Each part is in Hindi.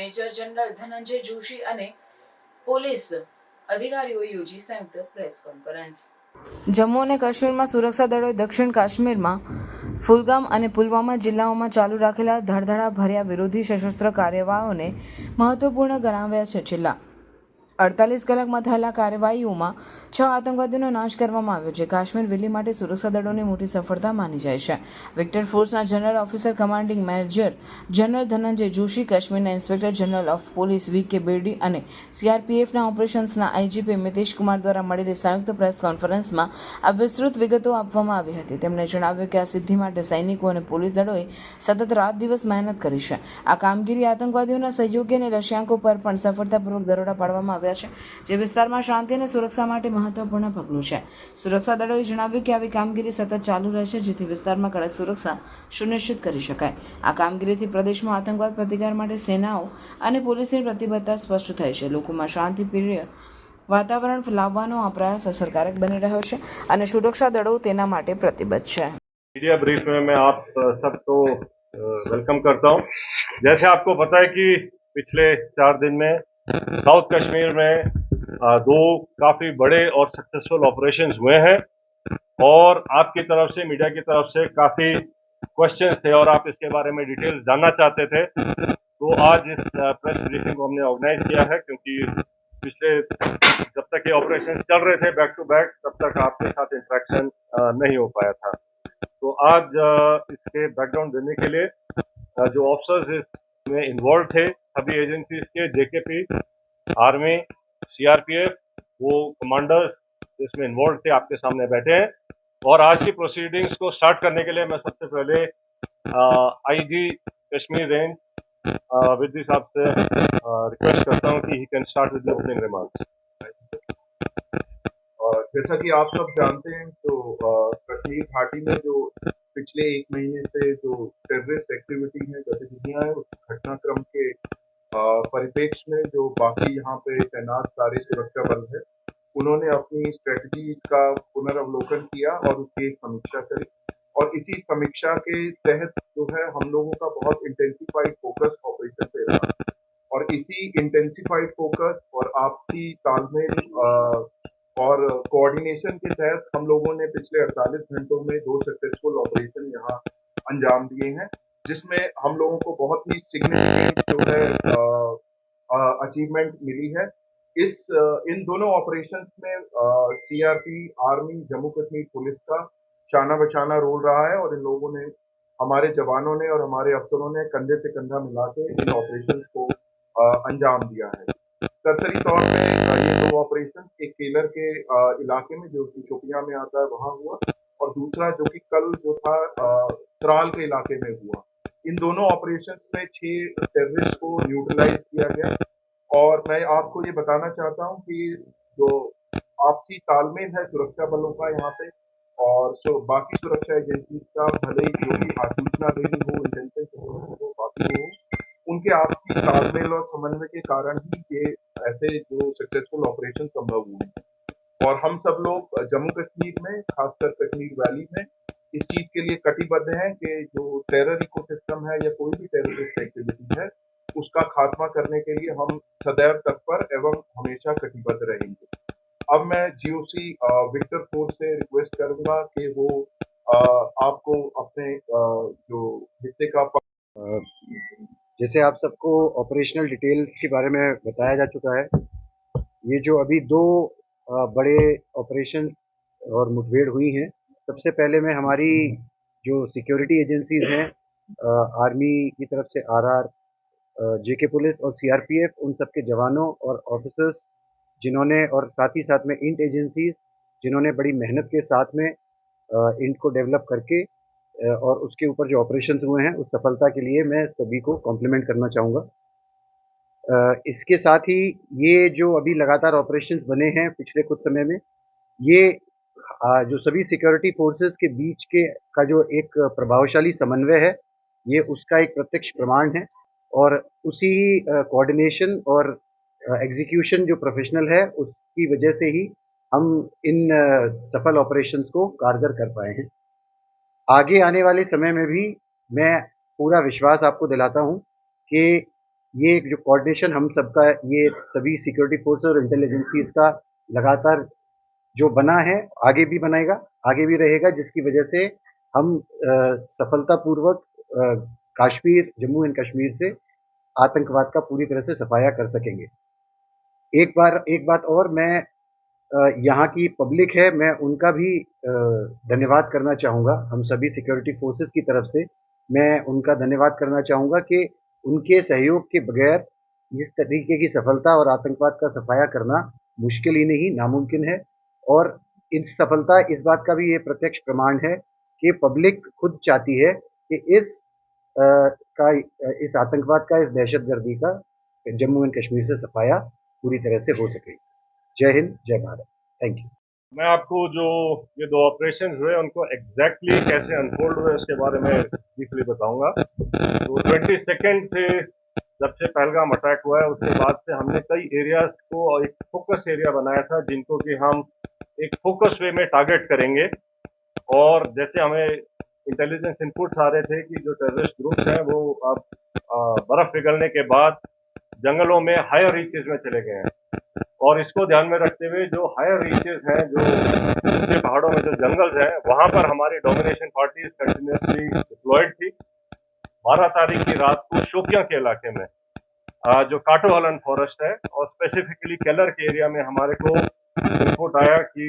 મેજર જનરલ ધનંજય જોશી અને પોલીસ અધિકારીઓએ યોજી સંયુક્ત પ્રેસ કોન્ફરન્સ। જમ્મુ અને કાશ્મીરમાં સુરક્ષા દળોએ દક્ષિણ કાશ્મીરમાં કુલગામ અને પુલવામા જિલ્લાઓમાં ચાલુ રાખેલા ધડધડા ભર્યા વિરોધી સશસ્ત્ર કાર્યવાહીઓને મહત્વપૂર્ણ ગણાવ્યા છે। છેલ્લા 48 કલાકમાં થયેલા કાર્યવાહીઓમાં 6 આતંકવાદીઓનો નાશ કરવામાં આવ્યો છે। કાશ્મીર વેલી માટે સુરક્ષા દળોની મોટી સફળતા માની જાય છે। વિક્ટર ફોર્સના general officer commanding major general Dhananjay Joshi, કાશ્મીરના ઇન્સ્પેક્ટર જનરલ ઓફ પોલીસ વી.કે. બેડી અને સીઆરપીએફના ઓપરેશન્સના આઈજીપી મિતેશ કુમાર દ્વારા મળેલી સંયુક્ત પ્રેસ કોન્ફરન્સમાં આ વિસ્તૃત વિગતો આપવામાં આવી હતી। તેમણે જણાવ્યું કે આ સિદ્ધિ માટે સૈનિકો અને પોલીસ દળોએ સતત રાત દિવસ મહેનત કરી છે। આ કામગીરી આતંકવાદીઓના સહયોગી અને લક્ષ્યાંકો પર પણ સફળતાપૂર્વક દરોડા પાડવામાં આવ્યા છે, જે વિસ્તારમાં શાંતિ અને સુરક્ષા માટે મહત્વપૂર્ણ પગલું છે। સુરક્ષા દળોએ જણાવ્યું કે આવી કામગીરી સતત ચાલુ રહેશે, જેથી વિસ્તારમાં કડક સુરક્ષા સુનિશ્ચિત કરી શકાય। આ કામગીરીથી પ્રદેશમાં આતંકવાદ પ્રતિકાર માટે સેનાઓ અને પોલીસની પ્રતિબદ્ધતા સ્પષ્ટ થઈ છે। લોકોમાં શાંતિપ્રિય વાતાવરણ લાવવાનો આ પ્રયાસ અસરકારક બની રહ્યો છે અને સુરક્ષા દળો તેના માટે પ્રતિબદ્ધ છે। मीडिया ब्रीफ में मैं आप सबको वेलकम करता हूं। जैसे आपको पता है कि पिछले 4 दिन में साउथ कश्मीर में 2 काफी बड़े और सक्सेसफुल ऑपरेशंस हुए हैं और आपकी तरफ से, मीडिया की तरफ से काफी क्वेश्चंस थे और आप इसके बारे में डिटेल्स जानना चाहते थे। तो आज इस प्रेस ब्रीफिंग को हमने ऑर्गेनाइज किया है, क्योंकि पिछले जब तक ये ऑपरेशन चल रहे थे बैक टू बैक, तब तक आपके साथ इंटरेक्शन नहीं हो पाया था। तो आज इसके बैकग्राउंड देने के लिए जो ऑफिसर्स इसमें इन्वॉल्व थे, सभी एजेंसीज के, जेकेपी, आर्मी, सीआरपीएफ, वो कमांडर्स इसमें इन्वॉल्व थे, आपके सामने बैठे हैं। और आज की प्रोसीडिंग्स को स्टार्ट करने के लिए मैं सबसे पहले आईजी कश्मीर रेंज विद्य साहब से रिक्वेस्ट करता हूं कि he can start with the opening remarks. जैसा कि आप सब जानते हैं, तो कश्मीर घाटी में जो पिछले 1 महीने से जो टेररिस्ट एक्टिविटी है, गतिविधियां हैं, उस घटनाक्रम के परिप्रेक्ष्य में जो बाकी यहाँ पे तैनात सारे सुरक्षा बल है, उन्होंने अपनी स्ट्रेटजी का पुनर्वलोकन किया और उसकी एक समीक्षा करी। और इसी समीक्षा के तहत जो है हम लोगों का बहुत इंटेंसिफाइड फोकस ऑपरेशन पे रहा और इसी इंटेंसिफाइड फोकस और आपसी तालमेल और कोऑर्डिनेशन के तहत हम लोगों ने पिछले 48 घंटों में 2 सक्सेसफुल ऑपरेशन यहाँ अंजाम दिए हैं, जिसमें हम लोगों को बहुत ही सिग्निफिकेंट जो है अचीवमेंट मिली है। इन दोनों ऑपरेशंस में CRP, army, Jammu Kashmir police का शाना बशाना रोल रहा है और इन लोगों ने, हमारे जवानों ने और हमारे अफसरों ने कंधे से कंधा मिला के इन ऑपरेशंस को अंजाम दिया है। सरसरी तौर पे ये 2 ऑपरेशन एक केलर के इलाके में जो कि शोपियां में आता है वहां हुआ, और दूसरा जो कि कल जो था त्राल के इलाके में हुआ। इन दोनों ऑपरेशंस में 6 टेररिस्ट को न्यूट्रलाइज किया गया। और मैं आपको ये बताना चाहता हूं कि जो आपसी तालमेल है सुरक्षा बलों का यहाँ पे और बाकी सुरक्षा एजेंसी का, भले ही जो भी सूचना देनी हो, इंटेलिजेंस हो, बाकी हो, उनके आपसी तालमेल और समन्वय के कारण ही ये ऐसे जो सक्सेसफुल ऑपरेशन संभव हुए। और हम सब लोग जम्मू कश्मीर में, खासकर कश्मीर वैली में, इस चीज के लिए कटिबद्ध हैं कि जो टेरर इकोसिस्टम है या कोई भी टेररिस्ट एक्टिविटी है, उसका खात्मा करने के लिए हम सदैव तत्पर एवं हमेशा कटिबद्ध रहेंगे। अब मैं जीओसी विक्टर फोर्स से रिक्वेस्ट करूंगा कि वो आपको अपने जो हिस्से का जैसे आप सबको ऑपरेशनल डिटेल के बारे में बताया जा चुका है। ये जो अभी 2 बड़े ऑपरेशन और मुठभेड़ हुई हैं, सबसे पहले मैं हमारी जो सिक्योरिटी एजेंसीज हैं, आर्मी की तरफ से आरआर, जेके पुलिस और सीआरपीएफ, उन सब के जवानों और ऑफिसर्स जिन्होंने, और साथ ही साथ में इंट एजेंसीज जिन्होंने बड़ी मेहनत के साथ में इंट को डेवलप करके और उसके ऊपर जो ऑपरेशंस हुए हैं उस सफलता के लिए मैं सभी को कॉम्प्लीमेंट करना चाहूँगा। इसके साथ ही ये जो अभी लगातार ऑपरेशंस बने हैं पिछले कुछ समय में, ये जो सभी सिक्योरिटी फोर्सेस के बीच के का जो एक प्रभावशाली समन्वय है, ये उसका एक प्रत्यक्ष प्रमाण है। और उसी कोऑर्डिनेशन और एग्जीक्यूशन जो प्रोफेशनल है, उसकी वजह से ही हम इन सफल ऑपरेशंस को कारगर कर पाए हैं। आगे आने वाले समय में भी मैं पूरा विश्वास आपको दिलाता हूं कि ये जो कोऑर्डिनेशन हम सबका, ये सभी सिक्योरिटी फोर्स और इंटेलिजेंसीज का लगातार जो बना है, आगे भी बनाएगा, आगे भी रहेगा, जिसकी वजह से हम सफलतापूर्वक कश्मीर, जम्मू एंड कश्मीर से आतंकवाद का पूरी तरह से सफाया कर सकेंगे। एक बात और, मैं यहाँ की पब्लिक है, मैं उनका भी धन्यवाद करना चाहूँगा। हम सभी सिक्योरिटी फोर्सेस की तरफ से मैं उनका धन्यवाद करना चाहूँगा कि उनके सहयोग के बगैर इस तरीके की सफलता और आतंकवाद का सफाया करना मुश्किल ही नहीं, नामुमकिन है। और इस सफलता, इस बात का भी ये प्रत्यक्ष प्रमाण है कि पब्लिक खुद चाहती है कि इस आतंकवाद का, इस दहशतगर्दी का जम्मू एंड कश्मीर से सफाया पूरी तरह से हो सके। जय हिंद, जय भारत। Thank you. मैं आपको जो ये दो ऑपरेशन हुए उनको एग्जैक्टली कैसे अनफोल्ड हुए उसके बारे में ब्रीफली बताऊंगा। तो 22 से जब से पहलगाम अटैक हुआ है उसके बाद से हमने कई एरियाज को एक फोकस एरिया बनाया था जिनको कि हम एक फोकस वे में टारगेट करेंगे। और जैसे हमें इंटेलिजेंस इनपुट्स आ रहे थे कि जो टेररिस्ट ग्रुप्स हैं वो अब बर्फ पिघलने के बाद जंगलों में हायर रीचेज में चले गए हैं। और इसको ध्यान में रखते हुए जो हायर रीचेज हैं, जो ऊंचे पहाड़ों में जो जंगल्स हैं, वहां पर हमारी डोमिनेशन पार्टीज कंटिन्यूसली डिप्लॉयड थी। 12 तारीख की रात को शोपियां के इलाके में जो काटोहलन फॉरेस्ट है और स्पेसिफिकली केलर के एरिया में हमारे को इनपुट आया कि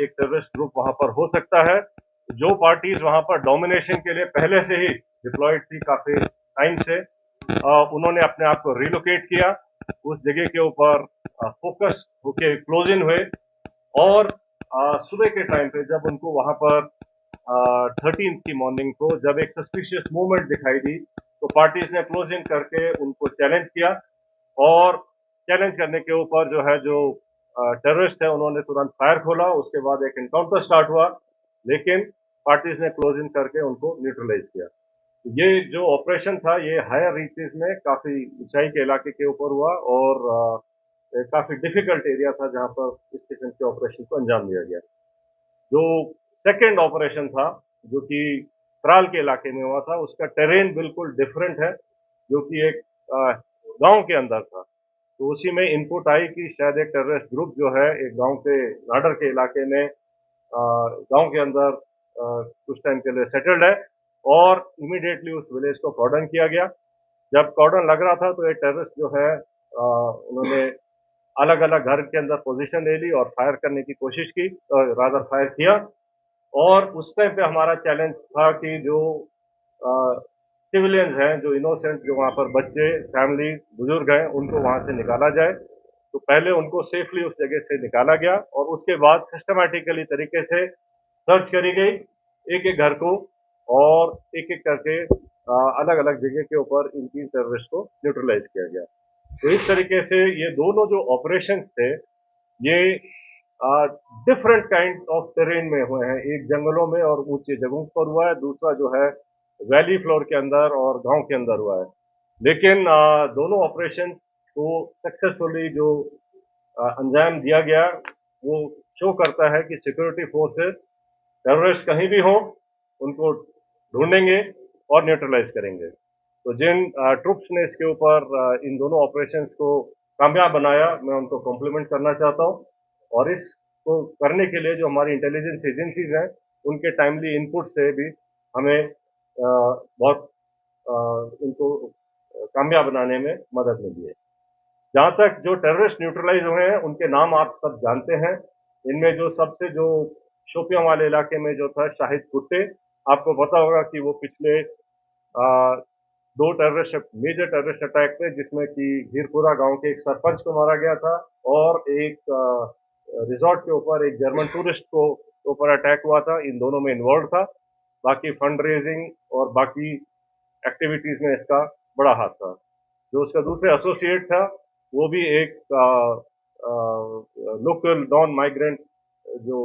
एक टेररिस्ट ग्रुप वहां पर हो सकता है। जो पार्टीज वहां पर डोमिनेशन के लिए पहले से ही डिप्लॉयड थी काफी टाइम से, उन्होंने अपने आप को रिलोकेट किया, उस जगह के ऊपर फोकस होके क्लोज इन हुए। और सुबह के टाइम पे जब उनको वहां पर 13 की मॉर्निंग को जब एक सस्पिशियस मूवमेंट दिखाई दी तो पार्टीज ने क्लोज इन करके उनको चैलेंज किया। और चैलेंज करने के ऊपर जो है जो टेररिस्ट है उन्होंने तुरंत फायर खोला। उसके बाद एक एनकाउंटर स्टार्ट हुआ, लेकिन पार्टीज ने क्लोज इन करके उनको न्यूट्रलाइज किया। ये जो ऑपरेशन था ये हायर रीचेस में काफी ऊंचाई के इलाके के ऊपर हुआ और काफी डिफिकल्ट एरिया था जहां पर इस किस्म के ऑपरेशन को अंजाम दिया गया। जो सेकेंड ऑपरेशन था जो कि त्राल के इलाके में हुआ था, उसका टेरेन बिल्कुल डिफरेंट है, जो कि एक गांव के अंदर था। तो उसी में इनपुट आई कि शायद एक टेररिस्ट ग्रुप जो है एक गांव के नाडर के इलाके में गांव के अंदर कुछ टाइम के लिए सेटल्ड है। और इमीडिएटली उस विलेज को कॉर्डन किया गया। जब कॉर्डन लग रहा था तो ये टेररिस्ट जो है उन्होंने अलग अलग घर के अंदर पोजीशन ले ली और फायर करने की कोशिश की, रादर फायर किया। और उस टाइम पे हमारा चैलेंज था कि जो सिविलियंस हैं, जो इनोसेंट, जो वहाँ पर बच्चे, फैमिली, बुजुर्ग हैं, उनको वहाँ से निकाला जाए। तो पहले उनको सेफली उस जगह से निकाला गया और उसके बाद सिस्टमैटिकली तरीके से सर्च करी गई एक एक घर को, और एक एक करके अलग अलग जगह के ऊपर इन 3 टेररिस्ट को न्यूट्रलाइज किया गया। तो इस तरीके से ये दोनों जो ऑपरेशन थे ये डिफरेंट काइंड ऑफ टेरेन में हुए हैं। एक जंगलों में और ऊंचे जगहों पर हुआ है, दूसरा जो है वैली फ्लोर के अंदर और गांव के अंदर हुआ है। लेकिन दोनों ऑपरेशन को सक्सेसफुली जो अंजाम दिया गया वो शो करता है कि सिक्योरिटी फोर्सेस टेररिस्ट कहीं भी हो उनको ढूंढेंगे और न्यूट्रलाइज करेंगे। तो जिन ट्रुप्स ने इसके ऊपर इन दोनों ऑपरेशंस को कामयाब बनाया, मैं उनको कॉम्प्लीमेंट करना चाहता हूँ। और इसको करने के लिए जो हमारी इंटेलिजेंस एजेंसीज हैं उनके टाइमली इनपुट से भी हमें बहुत इनको कामयाब बनाने में मदद मिली है। जहाँ तक जो टेररिस्ट न्यूट्रलाइज हुए हैं उनके नाम आप सब जानते हैं। इनमें जो सबसे जो शोपियां वाले इलाके में जो था शाहिद कुट्टे, आपको पता होगा कि वो पिछले 2 मेजर टेररिस्ट अटैक थे जिसमें कि हीरपुरा गांव के एक सरपंच को मारा गया था और एक रिजॉर्ट के ऊपर एक जर्मन टूरिस्ट को ऊपर अटैक हुआ था। इन दोनों में इन्वॉल्व था। बाकी फंड रेजिंग और बाकी एक्टिविटीज में इसका बड़ा हाथ था। जो उसका दूसरे एसोसिएट था वो भी एक लोकल नॉन माइग्रेंट जो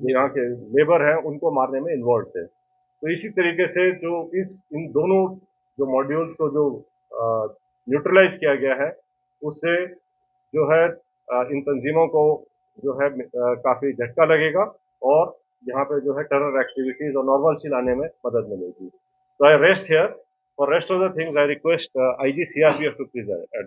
यहाँ के लेबर हैं उनको मारने में इन्वॉल्व थे। तो इसी तरीके से जो इन दोनों जो मॉड्यूल्स को जो न्यूट्रलाइज किया गया है उससे जो है इन तंजीमों को जो है काफी झटका लगेगा और यहाँ पे जो है टेरर एक्टिविटीज और नॉर्मल सी लाने में मदद मिलेगी। तो आई rest here For rest of the things, I request IG CRPF to please add up.